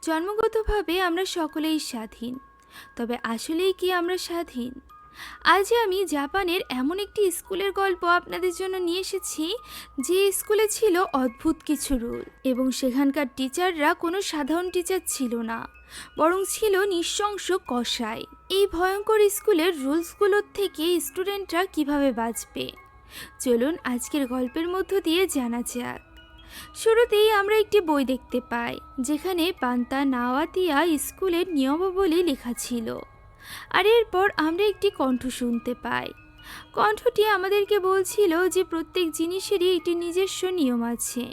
জন্মগতভাবে আমরা সকলেই স্বাধীন, তবে আসলেই কি আমরা স্বাধীন? আজ আমি জাপানের এমন একটি স্কুলের গল্প আপনাদের জন্য নিয়ে এসেছি, যে স্কুলে ছিল অদ্ভুত কিছু রুল, এবং সেখানকার টিচাররা কোনো সাধারণ টিচার ছিল না, বরং ছিল নৃশংস কসাই। এই ভয়ঙ্কর স্কুলের রুলসগুলোর থেকে স্টুডেন্টরা কিভাবে বাঁচবে, চলুন আজকের গল্পের মধ্য দিয়ে জানা যাক। শুরুতেই আমরা একটি বই দেখতে পাই, যেখানে পান্তা নাওয়াতিয়া স্কুলের নিয়মাবলী লেখা ছিল। আর এরপর আমরা একটি কণ্ঠ শুনতে পাই। কণ্ঠটি আমাদেরকে বলছিল যে প্রত্যেক জিনিসেরই একটি নিজস্ব নিয়ম আছে।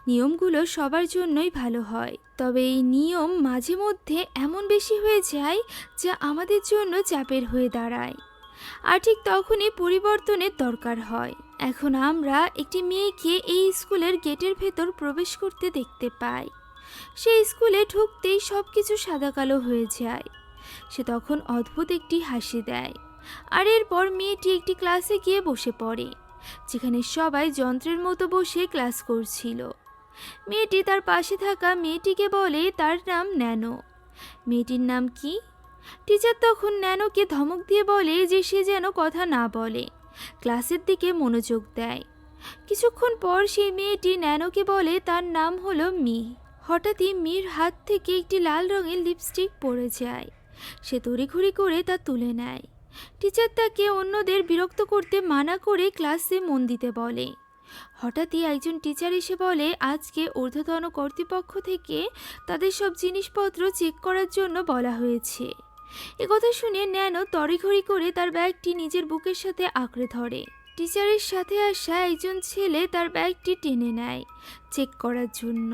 নিয়মগুলো সবার জন্যই ভালো হয়, তবে এই নিয়ম মাঝে মধ্যে এমন বেশি হয়ে যায় যা আমাদের জন্য চাপের হয়ে দাঁড়ায়। আর ঠিক তখনই পরিবর্তনের দরকার হয়। এখন আমরা একটি মেয়েকে এই স্কুলের গেটের ভেতর প্রবেশ করতে দেখতে পাই। সেই স্কুলে ঢুকতেই সব কিছু সাদা কালো হয়ে যায়। সে তখন অদ্ভুত একটি হাসি দেয়, আর এরপর মেয়েটি একটি ক্লাসে গিয়ে বসে পড়ে, যেখানে সবাই যন্ত্রের মতো বসে ক্লাস করছিল। মেয়েটি তার পাশে থাকা মেয়েটিকে বলে তার নাম ন্যানো। মেয়েটির নাম কি? টিচার তখন ন্যানোকে ধমক দিয়ে বলে যে সে যেন কথা না বলে, ক্লাসের দিকে মনোযোগ দেয়। কিছুক্ষণ পর সেই মেয়েটি ন্যানোকে বলে তার নাম হলো মি। হঠাৎই মির হাত থেকে একটি লাল রঙের লিপস্টিক পড়ে যায়। সে তড়িঘড়ি করে তা তুলে নেয়। টিচার তাকে অন্যদের বিরক্ত করতে মানা করে ক্লাসে মন দিতে বলে। হঠাৎই একজন টিচার এসে বলে আজকে ঊর্ধ্বতন কর্তৃপক্ষ থেকে তাদের সব জিনিসপত্র চেক করার জন্য বলা হয়েছে। একথা শুনে ন্যানো তড়িঘড়ি করে তার ব্যাগটি নিজের বুকের সাথে আঁকড়ে ধরে। টিচারের সাথে আসা একজন ছেলে তার ব্যাগটি টেনে নেয় চেক করার জন্য,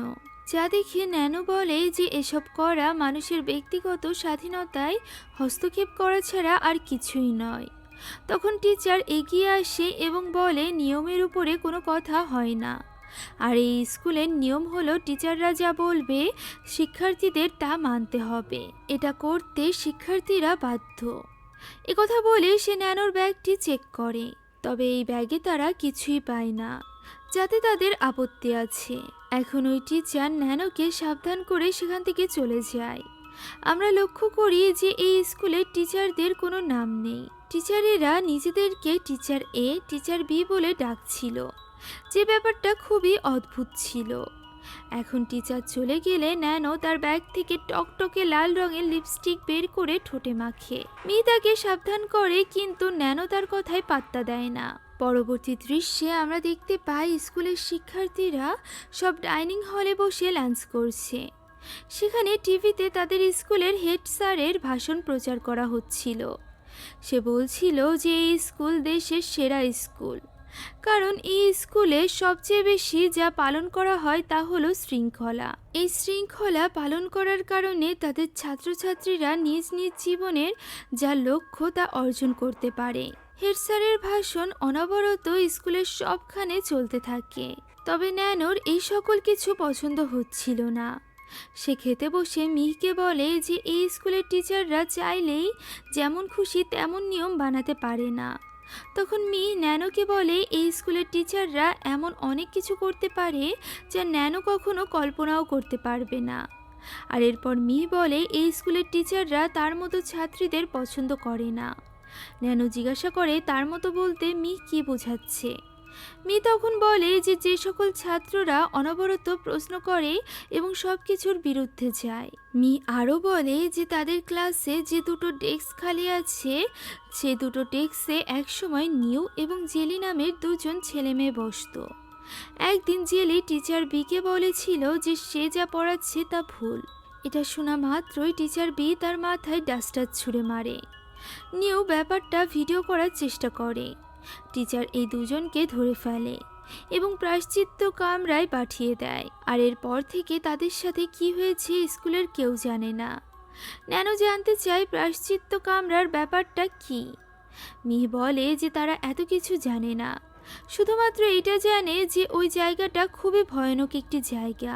যা দেখে ন্যানো বলে যে এসব করা মানুষের ব্যক্তিগত স্বাধীনতায় হস্তক্ষেপ করা ছাড়া আর কিছুই নয়। তখন টিচার এগিয়ে আসে এবং বলে নিয়মের উপরে কোনো কথা হয় না, আর এই স্কুলের নিয়ম হলো টিচাররা যা বলবে শিক্ষার্থীদের তা মানতে হবে। এটা করতে শিক্ষার্থীরা বাধ্য। একথা বলে সে ন্যানোর ব্যাগটি চেক করে, তবে এই ব্যাগে তারা কিছুই পায় না, যাতে তাদের আপত্তি আছে। এখন ওই টিচার ন্যানোকে সাবধান করে সেখান থেকে চলে যায়। আমরা লক্ষ্য করি যে এই স্কুলের টিচারদের কোনো নাম নেই। টিচারেরা নিজেদেরকে টিচার এ, টিচার বি বলে ডাকছিল, যে ব্যাপারটা খুবই অদ্ভুত ছিল। এখন টিচার চলে গেলে ন্যানো তার ব্যাগ থেকে টকটকে লাল রঙের লিপস্টিক বের করে ঠোঁটে মাখে। মি তাকে সাবধান করে, কিন্তু ন্যানো তার কথায় পাত্তা দেয় না। পরবর্তী দৃশ্যে আমরা দেখতে পাই স্কুলের শিক্ষার্থীরা সব ডাইনিং হলে বসে লাঞ্চ করছে। সেখানে টিভিতে তাদের স্কুলের হেড স্যারের ভাষণ প্রচার করা হচ্ছিল। সে বলছিল যে এই স্কুল দেশের সেরা স্কুল, কারণ এই স্কুলে সবচেয়ে বেশি যা পালন করা হয় তা হলো শৃঙ্খলা। এই শৃঙ্খলা পালন করার কারণে তাদের ছাত্রছাত্রীরা নিজ নিজ জীবনের যা লক্ষ্য তা অর্জন করতে পারে। হেড স্যারের ভাষণ অনবরত স্কুলের সবখানে চলতে থাকে, তবে ন্যানোর এই সকল কিছু পছন্দ হচ্ছিল না। সে খেতে বসে মিহিকে বলে যে এই স্কুলের টিচাররা চাইলেই যেমন খুশি তেমন নিয়ম বানাতে পারে না। তখন মি ন্যানোকে বলে এই স্কুলের টিচাররা এমন অনেক কিছু করতে পারে যা ন্যানো কখনো কল্পনাও করতে পারবে না। আর এরপর মি বলে এই স্কুলের টিচাররা তার মতো ছাত্রীদের পছন্দ করে না। ন্যানো জিজ্ঞাসা করে তার মতো বলতে মি কি বোঝাচ্ছে। মি তখন বলে যে যে সকল ছাত্ররা অনবরত প্রশ্ন করে এবং সব কিছুর বিরুদ্ধে যায়। মি আরও বলে যে তাদের ক্লাসে যে দুটো ডেস্ক খালি আছে, সে দুটো ডেস্কে একসময় নিউ এবং জেলি নামের দুজন ছেলে মেয়ে বসত। একদিন জেলি টিচার বিকে বলেছিল যে সে যা পড়াচ্ছে তা ভুল। এটা শোনা মাত্রই টিচার বি তার মাথায় ডাস্টার ছুঁড়ে মারে। নিউ ব্যাপারটা ভিডিও করার চেষ্টা করে। টিচার এই দুজনকে ধরে ফেলে এবং প্রায়শ্চিত্ত কামরায় পাঠিয়ে দেয়। আর এরপর থেকে তাদের সাথে কি হয়েছে স্কুলের কেউ জানে না। ন্যানো জানতে চায় প্রায়শ্চিত্ত কামরার ব্যাপারটা কি। মিহি বলে যে তারা এত কিছু জানে না, শুধুমাত্র এটা জানে যে ওই জায়গাটা খুবই ভয়ানক একটি জায়গা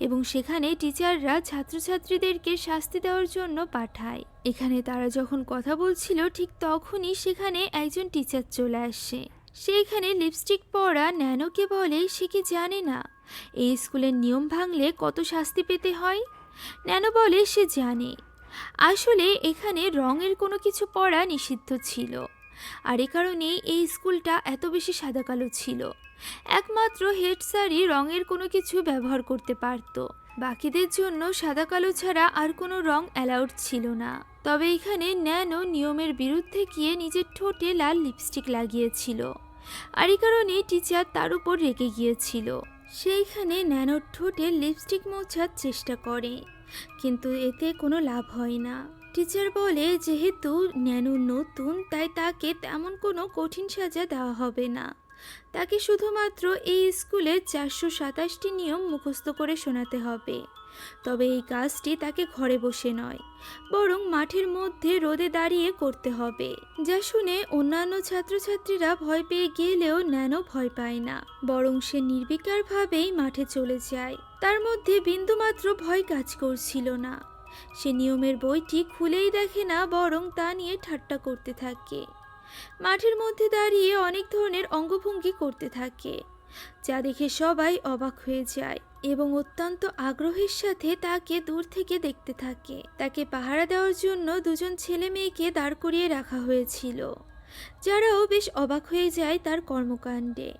এবং সেখানে টিচাররা ছাত্রছাত্রীদেরকে শাস্তি দেওয়ার জন্য পাঠায়। এখানে তারা যখন কথা বলছিল ঠিক তখনই সেখানে একজন টিচার চলে আসে। সে এখানে লিপস্টিক পরা ন্যানোকে বলে সে কি জানে না এই স্কুলের নিয়ম ভাঙলে কত শাস্তি পেতে হয়। ন্যানো বলে সে জানে। আসলে এখানে রঙের কোনো কিছু পরা নিষিদ্ধ ছিল, আর এ কারণেই এই স্কুলটা এত বেশি সাদা কালো ছিল। একমাত্র হেড স্যারই রঙের কোনো কিছু ব্যবহার করতে পারত, বাকিদের জন্য সাদা কালো ছাড়া আর কোনো রং অ্যালাউড ছিল না। তবে এখানে ন্যানো নিয়মের বিরুদ্ধে গিয়ে নিজের ঠোঁটে লাল লিপস্টিক লাগিয়েছিল, আর এই কারণে টিচার তার উপর রেগে গিয়েছিল। সেইখানে ন্যানোর ঠোঁটে লিপস্টিক মোছার চেষ্টা করে, কিন্তু এতে কোনো লাভ হয় না। টিচার বলে যেহেতু ন্যানো নতুন, তাই তাকে তেমন কোনো কঠিন সাজা দেওয়া হবে না। তাকে শুধুমাত্র এই স্কুলের 427টি নিয়ম মুখস্থ করে শোনাতে হবে। তবে এই কাজটি তাকে ঘরে বসে নয়, বরং মাঠের মধ্যে রোদে দাঁড়িয়ে করতে হবে। যা শুনে অন্যান্য ছাত্রছাত্রীরা ভয় পেয়ে গেলেও ন্যানো ভয় পায় না, বরং সে নির্বিকারভাবেই মাঠে চলে যায়। তার মধ্যে বিন্দুমাত্র ভয় কাজ করছিল না। সে নিয়মের বইটি খুলেই দেখে না, বরং তা নিয়ে ঠাট্টা করতে থাকে। মাঠের মধ্যে দাঁড়িয়ে অনেক ধরনের অঙ্গভঙ্গি করতে থাকে, যা দেখে সবাই অবাক হয়ে যায় এবং অত্যন্ত আগ্রহের সাথে তাকে দূর থেকে দেখতে থাকে। তাকে পাহারা দেওয়ার জন্য দুজন ছেলে মেয়েকে দাঁড় করিয়ে রাখা হয়েছিল, যারাও বেশ অবাক হয়ে যায় তার কর্মকাণ্ডে।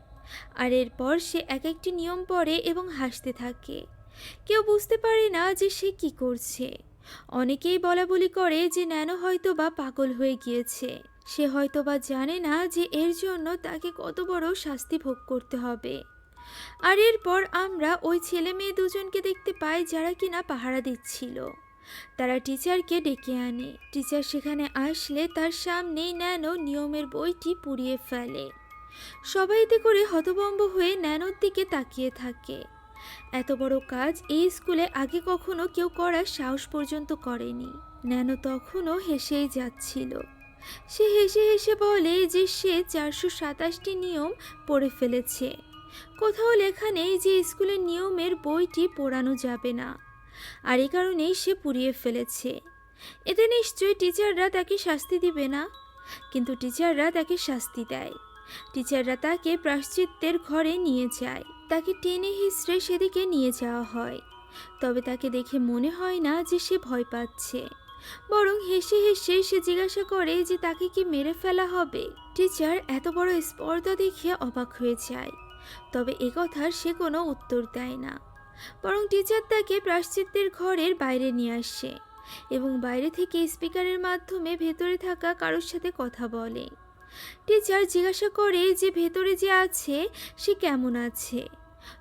আর এরপর সে এক একটি নিয়ম পড়ে এবং হাসতে থাকে। কেউ বুঝতে পারে না যে সে কি করছে। অনেকেই বলাবলি করে যে ন্যানো হয়তো বা পাগল হয়ে গিয়েছে। সে হয়তো বা জানে না যে এর জন্য তাকে কত বড় শাস্তি ভোগ করতে হবে। আর এরপর আমরা ওই ছেলে মেয়ে দুজনকে দেখতে পাই, যারা কিনা পাহারা দিচ্ছিল। তারা টিচারকে ডেকে আনে। টিচার সেখানে আসলে তার সামনেই ন্যানো নিয়মের বইটি পুড়িয়ে ফেলে। সবাই এতে করে হতভম্ব হয়ে ন্যানোর দিকে তাকিয়ে থাকে। এত বড় কাজ এই স্কুলে আগে কখনো কেউ করার সাহস পর্যন্ত করেনি। ন্যানো তখনও হেসেই যাচ্ছিল। সে হেসে হেসে বলে যে সে 427টি নিয়ম পড়ে ফেলেছে। কোথাও লেখা নেই যে স্কুলের নিয়মের বইটি পড়ানো যাবে না, আর এই কারণেই সে পুড়িয়ে ফেলেছে। এতে নিশ্চয়ই টিচাররা তাকে শাস্তি দিবে না, কিন্তু টিচাররা তাকে শাস্তি দেয়। টিচাররা তাকে প্রায়শ্চিত্তের ঘরে নিয়ে যায়। তাকে টেনে হিঁচড়ে সেদিকে নিয়ে যাওয়া হয়। তবে তাকে দেখে মনে হয় না যে সে ভয় পাচ্ছে, বরং হেসে হেসে সে জিজ্ঞাসা করে যে তাকে কি মেরে ফেলা হবে। টিচার এত বড় স্পর্ধা দেখে অবাক হয়ে যায়, তবে একথার সে কোনো উত্তর দেয় না। বরং টিচার তাকে প্রায়শ্চিত্তের ঘরের বাইরে নিয়ে আসে এবং বাইরে থেকে স্পিকারের মাধ্যমে ভেতরে থাকা কারোর সাথে কথা বলে। টিচার জিজ্ঞাসা করে যে ভেতরে যে আছে সে কেমন আছে।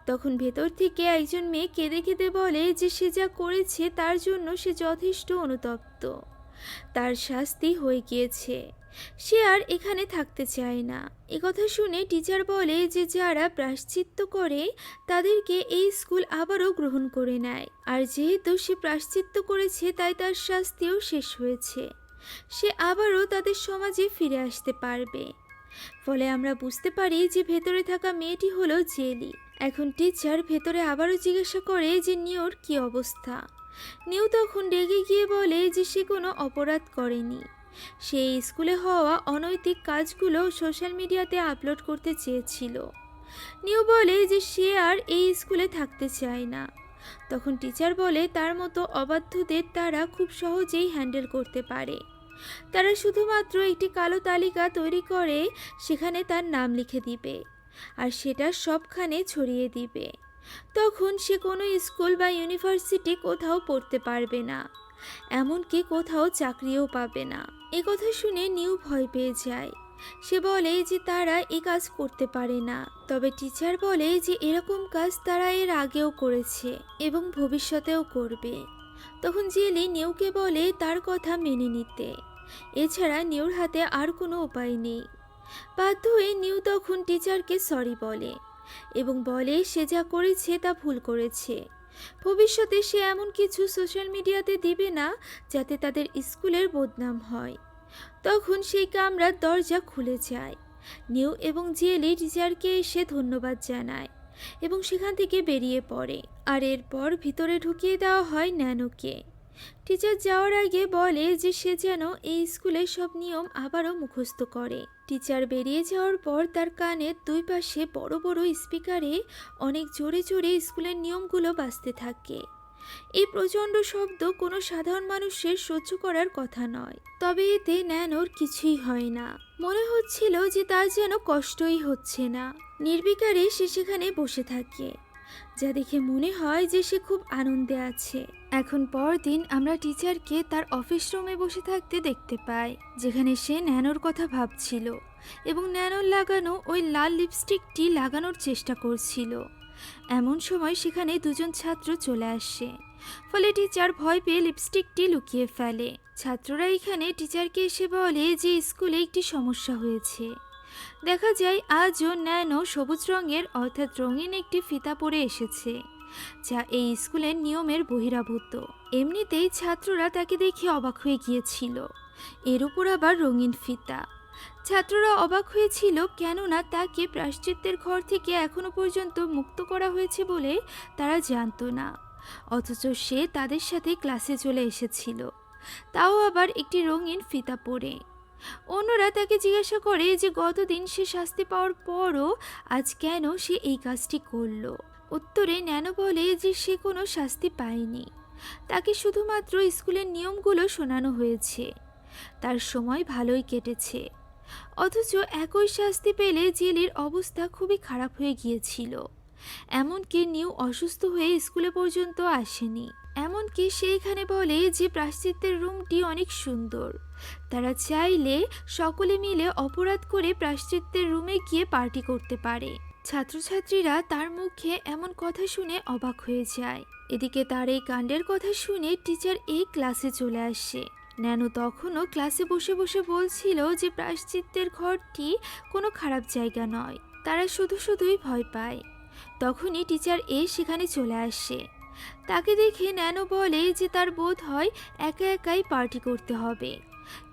তখন ভেতর থেকে একজন মেয়ে কেঁদে কেঁদে বলে যে সে যা করেছে তার জন্য সে যথেষ্ট অনুতপ্ত। তার শাস্তি হয়ে গিয়েছে, সে আর এখানে থাকতে চায় না। একথা শুনে টিচার বলে যে যারা প্রায়শ্চিত্ত করে তাদেরকে এই স্কুল আবারও গ্রহণ করে নেয়, আর যেহেতু সে প্রায়শ্চিত্ত করেছে তাই তার শাস্তিও শেষ হয়েছে। সে আবারও তাদের সমাজে ফিরে আসতে পারবে। ফলে আমরা বুঝতে পারি যে ভেতরে থাকা মেয়েটি হলো জেলি। এখন টিচার ভেতরে আবারও জিজ্ঞাসা করে যে নিউর কি অবস্থা। নিউ তখন রেগে গিয়ে বলে যে সে কোনো অপরাধ করেনি। সে স্কুলে হওয়া অনৈতিক কাজগুলো সোশ্যাল মিডিয়াতে আপলোড করতে চেয়েছিল। নিউ বলে যে সে আর এই স্কুলে থাকতে চায় না। তখন টিচার বলে তার মতো অবাধ্যদের তারা খুব সহজেই হ্যান্ডেল করতে পারে। তারা শুধুমাত্র একটি কালো তালিকা তৈরি করে সেখানে তার নাম লিখে দিবে, আর সেটা সবখানে ছড়িয়ে দিবে। তখন সে কোনো স্কুল বা ইউনিভার্সিটি কোথাও পড়তে পারবে না, এমনকি কোথাও চাকরিও পাবে না। এ কথা শুনে নিউ ভয় পেয়ে যায়। সে বলে যে তারা এই কাজ করতে পারে না। তবে টিচার বলে যে এরকম কাজ তারা এর আগেও করেছে এবং ভবিষ্যতেও করবে। তখন জেলি নিউকে বলে তার কথা মেনে নিতে। এছাড়া নিউর হাতে আর কোনো উপায় নেই। বাধ্য হয়ে নিউ তখন টিচারকে সরি বলে এবং বলে সে যা করেছে তা ভুল করেছে। ভবিষ্যতে সে এমন কিছু সোশ্যাল মিডিয়াতে দিবে না যাতে তাদের স্কুলের বদনাম হয়। তখন সেই কামরার দরজা খুলে যায়। নিউ এবং জেলি টিচারকে এসে ধন্যবাদ জানায় এবং সেখান থেকে বেরিয়ে পড়ে। আর এরপর ভিতরে ঢুকিয়ে দেওয়া হয় ন্যানোকে। টিচার যাওয়ার আগে বলে যে সে যেন এই স্কুলের সব নিয়ম আবারও মুখস্থ করে। টিচার বেরিয়ে যাওয়ার পর তার কানের দুই পাশে বড় বড় স্পিকারে অনেক জোরে জোরে স্কুলের নিয়মগুলো বাজতে থাকে। এই প্রচণ্ড শব্দ কোনো সাধারণ মানুষের সহ্য করার কথা নয়, তবে এতে ন্যানোর কিছুই হয় না। মনে হচ্ছিল যে তার যেন কষ্টই হচ্ছে না। নির্বিকারে সে সেখানে বসে থাকে, যা দেখে মনে হয় যে সে খুব আনন্দে আছে। এখন পরদিন আমরা টিচারকে তার অফিস রুমে বসে থাকতে দেখতে পাই, যেখানে সে ন্যানোর কথা ভাবছিল এবং ন্যানোর লাগানো ওই লাল লিপস্টিকটি লাগানোর চেষ্টা করছিল। এমন সময় সেখানে দুজন ছাত্র চলে আসে, ফলে টিচার ভয় পেয়ে লিপস্টিকটি লুকিয়ে ফেলে। ছাত্ররা এখানে টিচারকে এসে বলে যে স্কুলে একটি সমস্যা হয়েছে। দেখা যায় আজও ন্যানো সবুজ রঙের অর্থাৎ রঙিন একটি ফিতা পরে এসেছে, যা এই স্কুলের নিয়মের বহিরাভূত। এমনিতেই ছাত্ররা তাকে দেখে অবাক হয়ে গিয়েছিল, এর উপর আবার রঙিন ফিতা। ছাত্ররা অবাক হয়েছিল, কেননা তাকে প্রায়শ্চিত্তের ঘর থেকে এখনো পর্যন্ত মুক্ত করা হয়েছে বলে তারা জানতো না, অথচ সে তাদের সাথে ক্লাসে চলে এসেছিল, তাও আবার একটি রঙিন ফিতা পরে। অন্যরা তাকে জিজ্ঞাসা করে যে গতদিন সে শাস্তি পাওয়ার পরও আজ কেন সে এই কাজটি করলো। উত্তরে ন্যানো বলে যে সে কোনো শাস্তি পায়নি, তাকে শুধুমাত্র স্কুলের নিয়মগুলো শোনানো হয়েছে। তার সময় ভালোই কেটেছে, অথচ একই শাস্তি পেলে জেলির অবস্থা খুবই খারাপ হয়ে গিয়েছিল। এমনকি নিউ অসুস্থ হয়ে স্কুলে পর্যন্ত আসেনি। এমনকি সে এখানে বলে যে প্রায়শ্চিত্তের রুমটি অনেক সুন্দর, তারা চাইলে সকলে মিলে অপরাধ করে প্রায়শ্চিত্তের রুমে গিয়ে পার্টি করতে পারে। ছাত্রছাত্রীরা তার মুখে এমন কথা শুনে অবাক হয়ে যায়। এদিকে তার এই কাণ্ডের কথা শুনে টিচার এই ক্লাসে চলে আসে। ন্যানো তখনও ক্লাসে বসে বসে বলছিল যে প্রায়শ্চিত্তের ঘরটি কোনো খারাপ জায়গা নয়, তারা শুধুই ভয় পায়। তখনই টিচার সেখানে চলে আসে। তাকে দেখে ন্যানো বলে যে তার বোধ হয় একা একাই পার্টি করতে হবে,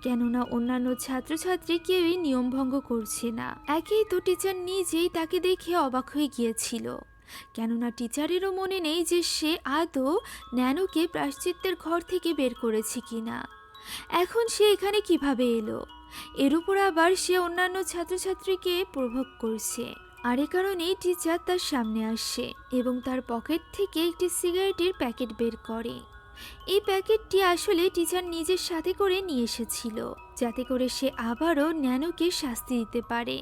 কেননা অন্যান্য ছাত্রছাত্রী কেউই নিয়ম ভঙ্গ করছে না। একেই তো টিচার নিজেই তাকে দেখে অবাক হয়ে গিয়েছিল, কেননা টিচারেরও মনে নেই যে সে আদৌ ন্যানোকে প্রায়শ্চিত্তের ঘর থেকে বের করেছে কিনা। এখন সে এখানে কিভাবে এলো? এর উপর আবার সে অন্যান্য ছাত্রছাত্রীকে প্রভোগ করছে। আর এ কারণেই টিচার তার সামনে আসে এবং তার পকেট থেকে একটি সিগারেটের প্যাকেট বের করে। এই প্যাকেটটি আসলে টিচার নিজের সাথে করে নিয়ে এসেছিল, যাতে করে সে আবারও ন্যানোকে শাস্তি দিতে পারে।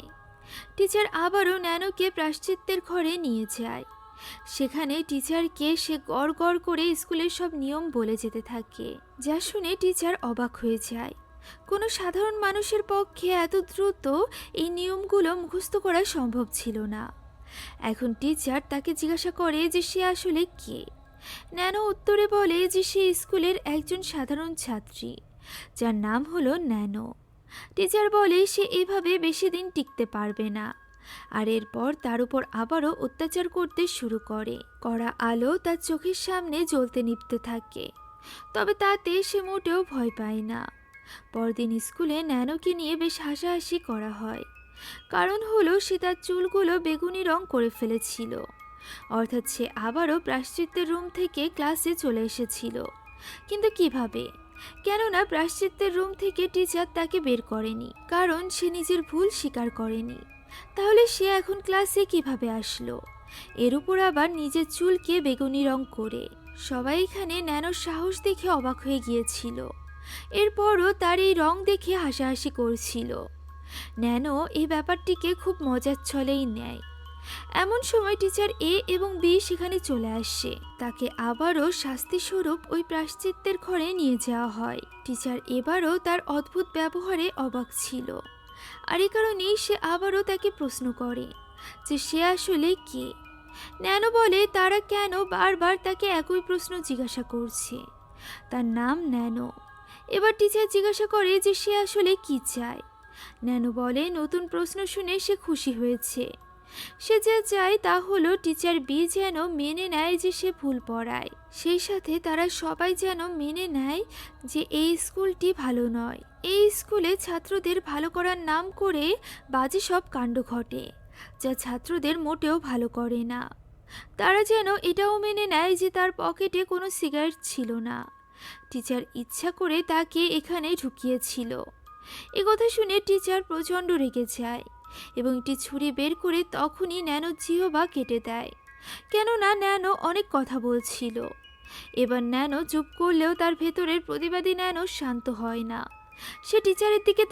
টিচার আবারও ন্যানোকে প্রায়শ্চিত্তের ঘরে নিয়ে যায়। সেখানে টিচারকে সে গড় গড় করে স্কুলের সব নিয়ম বলে যেতে থাকে, যা শুনে টিচার অবাক হয়ে যায়। কোনো সাধারণ মানুষের পক্ষে এত দ্রুত এই নিয়মগুলো মুখস্থ করা সম্ভব ছিল না। এখন টিচার তাকে জিজ্ঞাসা করে যে সে আসলে কে। ন্যানো উত্তরে বলে যে সে স্কুলের একজন সাধারণ ছাত্রী, যার নাম হলো ন্যানো। টিচার বলে সে এভাবে বেশি দিন টিকতে পারবে না, আর এরপর তার উপর আবারও অত্যাচার করতে শুরু করে। কড়া আলো তার চোখের সামনে জ্বলতে নিভতে থাকে, তবে তাতে সে মোটেও ভয় পায় না। পরদিন স্কুলে ন্যানোকে নিয়ে বেশ হাসাহাসি করা হয়, কারণ হলো সে তার চুলগুলো বেগুনি রং করে ফেলেছিল, অর্থাৎ সে আবারও প্রায়শ্চিত্তের রুম থেকে ক্লাসে চলে এসেছিল। কিন্তু কিভাবে? কেননা প্রায়শ্চিত্তের রুম থেকে টিচার তাকে বের করেনি, কারণ সে নিজের ভুল স্বীকার করেনি। তাহলে সে এখন ক্লাসে কিভাবে আসলো? এর উপর আবার নিজের চুলকে বেগুনি রং করে। সবাই এখানে ন্যানোর সাহস দেখে অবাক হয়ে গিয়েছিল, এরপরও তার এই রং দেখে হাসাহাসি করছিল। ন্যানো এই ব্যাপারটিকে খুব মজার ছলেই নেয়। এমন সময় টিচার এবং বি সেখানে চলে আসে। তাকে আবারও শাস্তিস্বরূপ ওই প্রায়শ্চিত্তের ঘরে নিয়ে যাওয়া হয়। টিচার এবারও তার অদ্ভুত ব্যবহারে অবাক ছিল, আর এ কারণেই সে আবারও তাকে প্রশ্ন করে যে সে আসলে কে। ন্যানো বলে তারা কেন বারবার তাকে একই প্রশ্ন জিজ্ঞাসা করছে। তার নাম ন্যানো। এবার টিচার জিজ্ঞাসা করে যে সে আসলে কি চায়। ন্যানো বলে নতুন প্রশ্ন শুনে সে খুশি হয়েছে। সে যা চায় তা হলো টিচার বি যেন মেনে নেয় যে সে ভুল পড়ায়, সেই সাথে তারা সবাই যেন মেনে নেয় যে এই স্কুলটি ভালো নয়। এই স্কুলে ছাত্রদের ভালো করার নাম করে বাজে সব কাণ্ড ঘটে, যা ছাত্রদের মোটেও ভালো করে না। তারা যেন এটাও মেনে নেয় যে তার পকেটে কোনো সিগারেট ছিল না, টিচার ইচ্ছা করে তাকে এখানে ঢুকিয়েছিল। একথা শুনে টিচার প্রচণ্ড রেগে যায় এবং একটি ছুরি বের করে তখনই ন্যানো জিহ্বা কেটে দেয়, কেননা ন্যানো অনেক কথা বলছিল। এবার ন্যানো চুপ করলেও তার ভেতরের প্রতিবাদী ন্যানো শান্ত হয় না। সে টিচারের দিকে